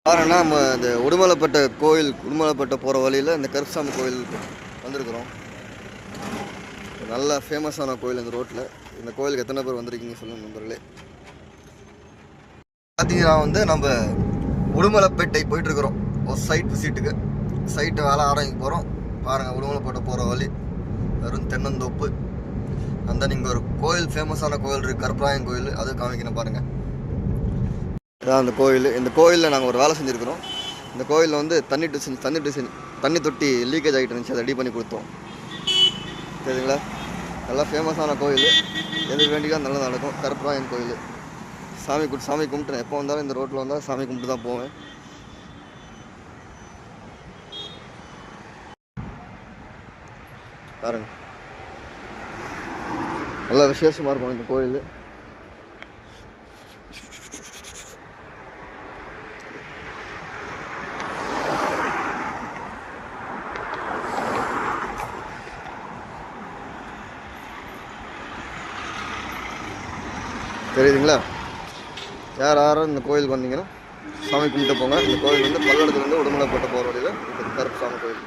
பாருன்னா நம்ம இந்த உடுமலைப்பேட்டை கோயில் உடுமலைப்பேட்டை போகிற வழியில் இந்த கருப்பசாமி கோயில் வந்திருக்கிறோம். நல்ல ஃபேமஸான கோயில் இந்த ரோட்டில். இந்த கோயிலுக்கு எத்தனை பேர் வந்திருக்கீங்க சொல்லுங்கள் நண்பர்களே. பார்த்தீங்கன்னா நம்ம உடுமலைப்பேட்டை போயிட்டுருக்குறோம் ஒரு சைட் விசிட்டுக்கு. சைட்டு வேலை ஆரம்பிக்க போகிறோம். பாருங்கள், உடுமலைப்பேட்டை போகிற வழி வெறும் தென்னந்தோப்பு. அந்த இங்கே ஒரு கோயில் ஃபேமஸான கோயில் இருக்குது, கருப்பராயன் கோயில். அது காமிக்கணும் பாருங்கள். இதான் அந்த கோயில். இந்த கோயிலில் நாங்கள் ஒரு வேலை செஞ்சுருக்கிறோம். இந்த கோயிலில் தண்ணி தொட்டி லீக்கேஜ் ஆகிட்டு இருந்துச்சு, அதை ரெடி பண்ணி கொடுத்தோம். சரிங்களா? நல்லா ஃபேமஸான கோயில். எது வேண்டியதாக நல்லா நடக்கும். கருப்பராயன் கோயில். சாமி கும்பிட்டு எப்போ வந்தாலும் இந்த ரோட்டில் வந்தால் சாமி கும்பிட்டு தான் போவேன். பாருங்க, நல்லா விசேஷமாக இருக்கும் இந்த கோயில். தெரியுதுங்களா? யாரும் இந்த கோயிலுக்கு வந்தீங்கன்னா சாமி கும்பிட்டு போங்க. இந்த கோயில் பல்லடத்துலேருந்து உடுமலைப்பேட்டை போகிற வழியில் கருப்பு சாமி கோயில்.